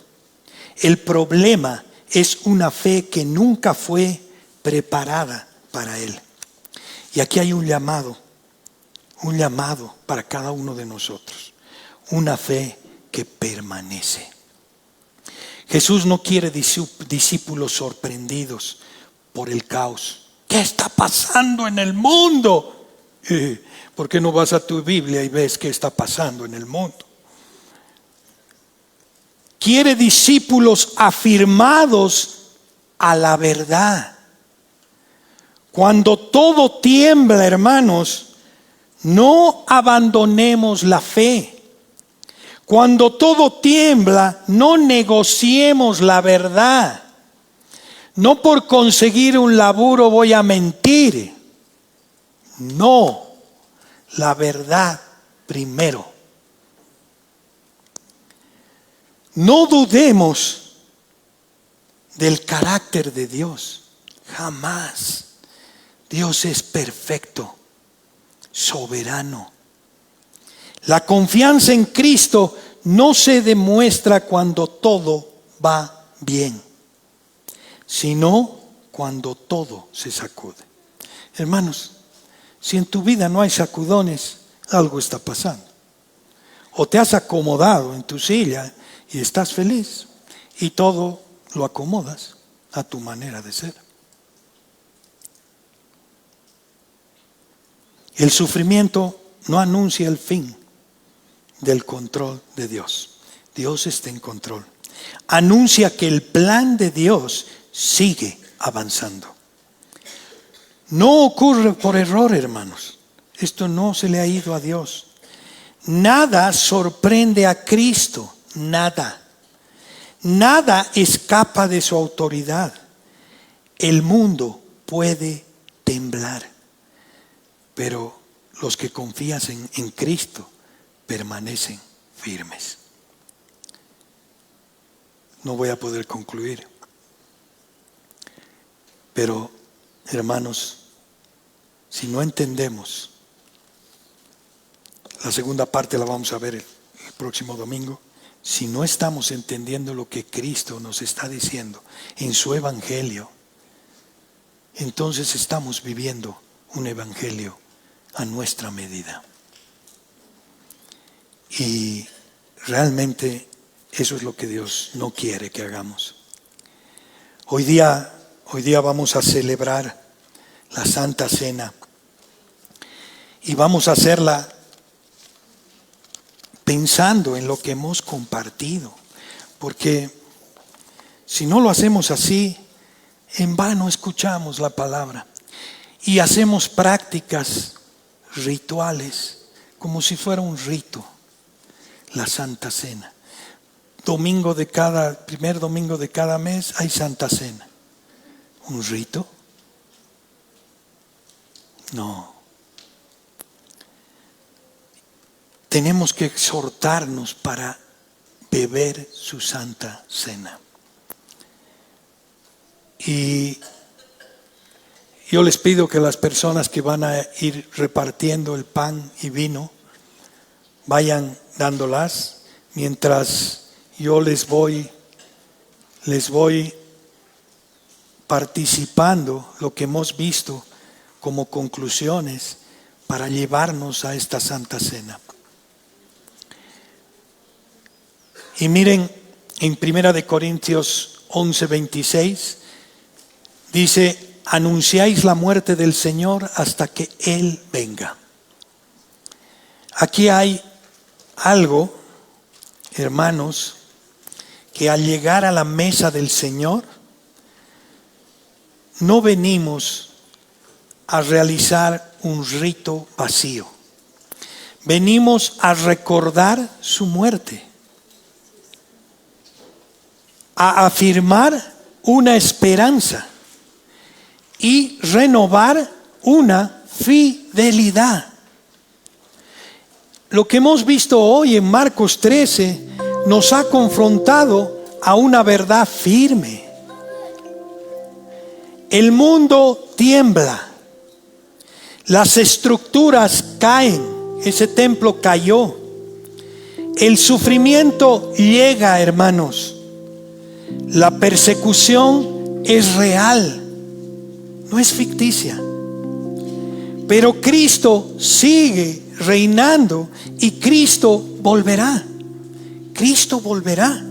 El problema es una fe que nunca fue preparada para Él. Y aquí hay un llamado para cada uno de nosotros. Una fe que permanece. Jesús no quiere discípulos sorprendidos por el caos. ¿Qué está pasando en el mundo? ¿Por qué no vas a tu Biblia y ves qué está pasando en el mundo? Quiere discípulos afirmados a la verdad. Cuando todo tiembla, hermanos, no abandonemos la fe. Cuando todo tiembla, no negociemos la verdad. No por conseguir un laburo voy a mentir. No, la verdad primero. No dudemos del carácter de Dios. Jamás. Dios es perfecto, soberano. La confianza en Cristo no se demuestra cuando todo va bien, sino cuando todo se sacude. Hermanos, si en tu vida no hay sacudones, algo está pasando. O te has acomodado en tu silla y estás feliz y todo lo acomodas a tu manera de ser. El sufrimiento no anuncia el fin del control de Dios. Dios está en control. Anuncia que el plan de Dios sigue avanzando. No ocurre por error, hermanos. Esto no se le ha ido a Dios. Nada sorprende a Cristo, nada. Nada escapa de su autoridad. El mundo puede temblar, pero los que confían en Cristo permanecen firmes. No voy a poder concluir, pero hermanos, si no entendemos, la segunda parte la vamos a ver el próximo domingo. Si no estamos entendiendo lo que Cristo nos está diciendo en su evangelio, entonces estamos viviendo un evangelio a nuestra medida. Y realmente eso es lo que Dios no quiere que hagamos. Hoy día vamos a celebrar la Santa Cena y vamos a hacerla pensando en lo que hemos compartido, porque si no lo hacemos así, en vano escuchamos la palabra y hacemos prácticas rituales como si fuera un rito, la Santa Cena. Primer domingo de cada mes hay Santa Cena. ¿Un rito? No. Tenemos que exhortarnos para beber su Santa Cena. Y yo les pido que las personas que van a ir repartiendo el pan y vino vayan dándolas mientras yo les voy participando lo que hemos visto como conclusiones para llevarnos a esta Santa Cena. Y miren, en 1 Corintios 11:26 dice: anunciáis la muerte del Señor hasta que Él venga. Aquí hay algo, hermanos, que al llegar a la mesa del Señor, no venimos a realizar un rito vacío. Venimos a recordar su muerte, a afirmar una esperanza y renovar una fidelidad. Lo que hemos visto hoy en Marcos 13 nos ha confrontado a una verdad firme. El mundo tiembla, las estructuras caen, ese templo cayó, el sufrimiento llega, hermanos, la persecución es real, no es ficticia, pero Cristo sigue reinando y Cristo volverá. Cristo volverá.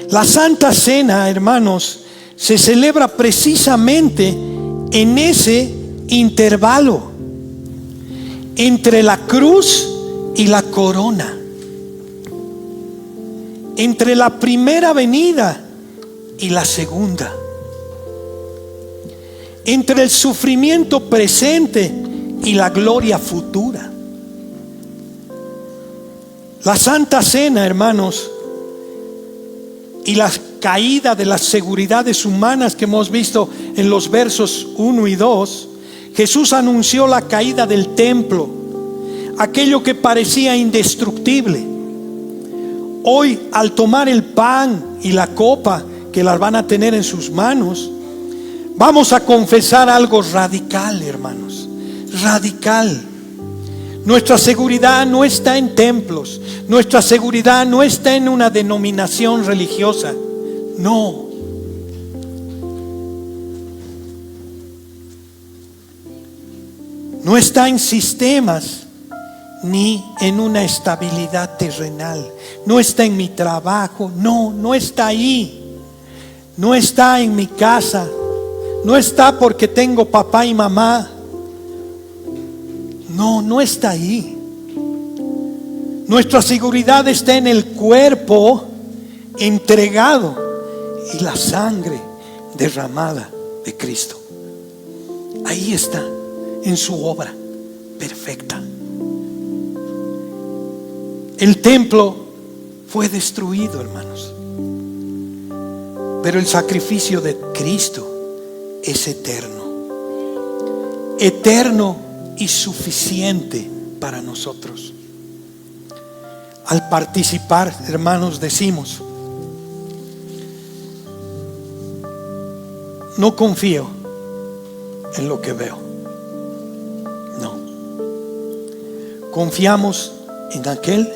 La Santa Cena, hermanos, se celebra precisamente en ese intervalo entre la cruz y la corona, entre la primera venida y la segunda, entre el sufrimiento presente y la gloria futura. La Santa Cena, hermanos, y la caída de las seguridades humanas que hemos visto en los versos 1 y 2, Jesús anunció la caída del templo, aquello que parecía indestructible. Hoy, al tomar el pan y la copa que las van a tener en sus manos, vamos a confesar algo radical, hermanos, radical. Nuestra seguridad no está en templos, nuestra seguridad no está en una denominación religiosa, no. No está en sistemas ni en una estabilidad terrenal. No está en mi trabajo, no está ahí. No está en mi casa, no está porque tengo papá y mamá. No está ahí. Nuestra seguridad está en el cuerpo entregado y la sangre derramada de Cristo. Ahí está, en su obra perfecta. El templo fue destruido, hermanos, pero el sacrificio de Cristo es eterno, eterno y suficiente para nosotros. Al participar, hermanos, decimos: no confío en lo que veo. No. Confiamos en aquel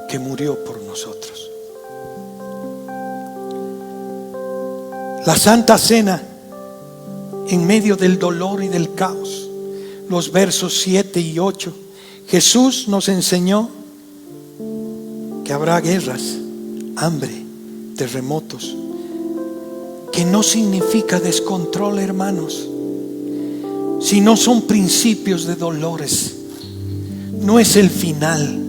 que murió por nosotros. La Santa Cena, en medio del dolor y del caos, los versos 7 y 8, Jesús nos enseñó que habrá guerras, hambre, terremotos, que no significa descontrol, hermanos, sino son principios de dolores. No es el final.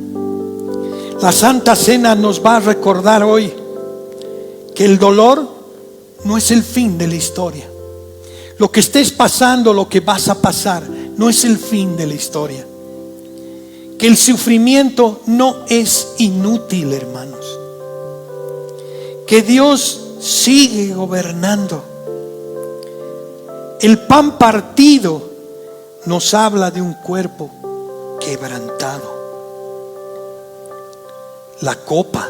La Santa Cena nos va a recordar hoy que el dolor no es el fin de la historia. Lo que estés pasando, lo que vas a pasar, no es el fin de la historia. Que el sufrimiento no es inútil, hermanos. Que Dios sigue gobernando. El pan partido nos habla de un cuerpo quebrantado. La copa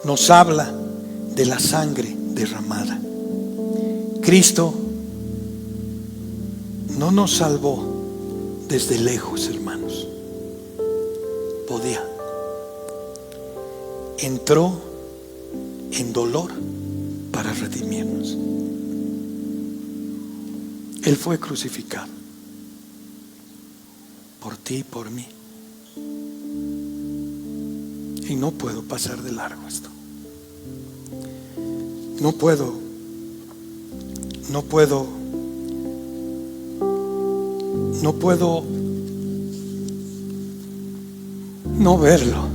nos habla de la sangre derramada. Cristo no nos salvó desde lejos, hermanos. Podía. Entró en dolor para redimirnos. Él fue crucificado por ti y por mí. Y no puedo pasar de largo esto. No puedo no verlo.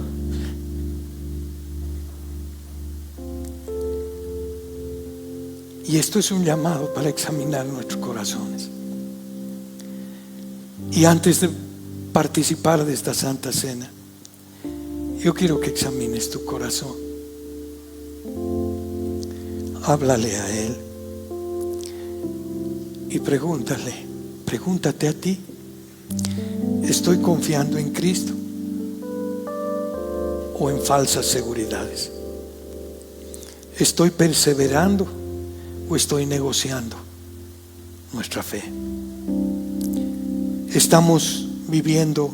Y esto es un llamado para examinar nuestros corazones. Y antes de participar de esta Santa Cena, yo quiero que examines tu corazón. Háblale a Él y pregúntate a ti: ¿estoy confiando en Cristo o en falsas seguridades? ¿Estoy perseverando o estoy negociando nuestra fe? ¿Estamos viviendo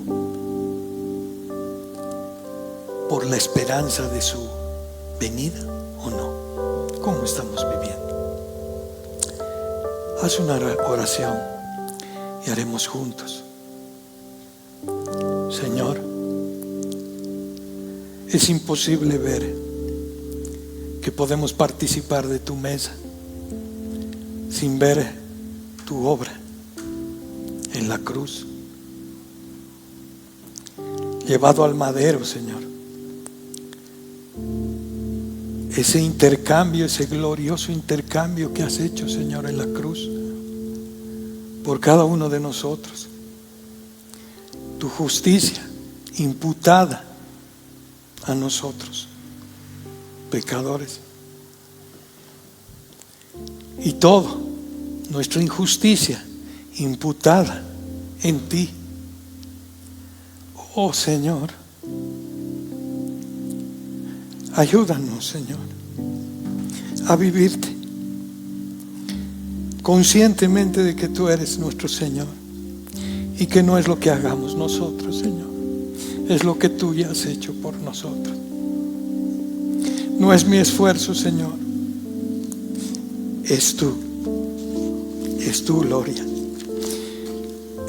por la esperanza de su venida o no? ¿Cómo estamos viviendo? Haz una oración y haremos juntos. Señor, es imposible ver que podemos participar de tu mesa sin ver tu obra en la cruz, llevado al madero, Señor. Ese intercambio, ese glorioso intercambio que has hecho, Señor, en la cruz por cada uno de nosotros. Tu justicia imputada a nosotros, pecadores. Y todo, nuestra injusticia imputada en ti. Oh Señor, ayúdanos, Señor, a vivirte conscientemente de que tú eres nuestro Señor y que no es lo que hagamos nosotros, Señor, es lo que tú ya has hecho por nosotros. No es mi esfuerzo, Señor, es tú, es tu gloria,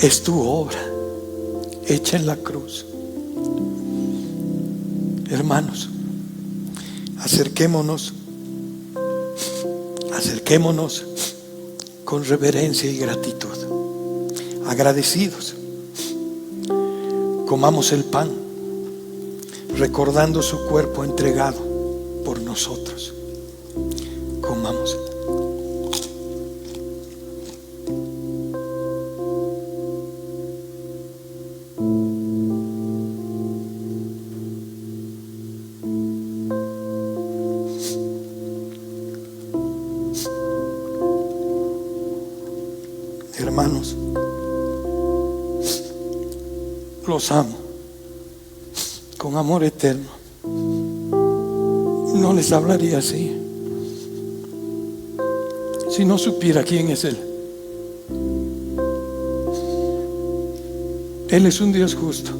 es tu obra hecha en la cruz. Hermanos, acerquémonos con reverencia y gratitud, agradecidos. Comamos el pan, recordando su cuerpo entregado por nosotros. Comamos. Hermanos, los amo con amor eterno. No les hablaría así si no supiera quién es Él. Él es un Dios justo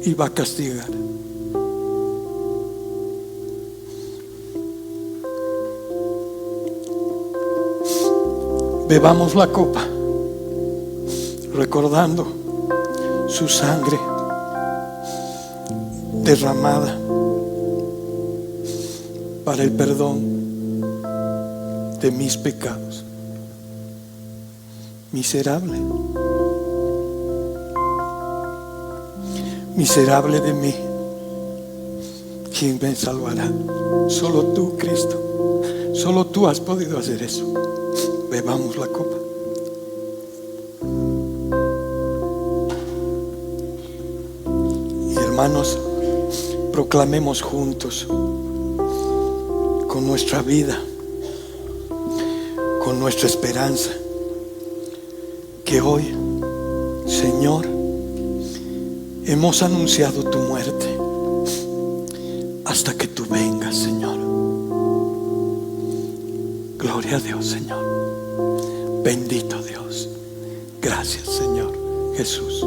y va a castigar. Bebamos la copa, recordando su sangre derramada para el perdón de mis pecados. Miserable, miserable de mí, ¿quién me salvará? Solo tú, Cristo, solo tú has podido hacer eso. Bebamos la copa. Y hermanos, proclamemos juntos con nuestra vida, con nuestra esperanza, que hoy, Señor, hemos anunciado tu muerte hasta que tú vengas, Señor. Gloria a Dios, Señor. Bendito Dios. Gracias, Señor Jesús.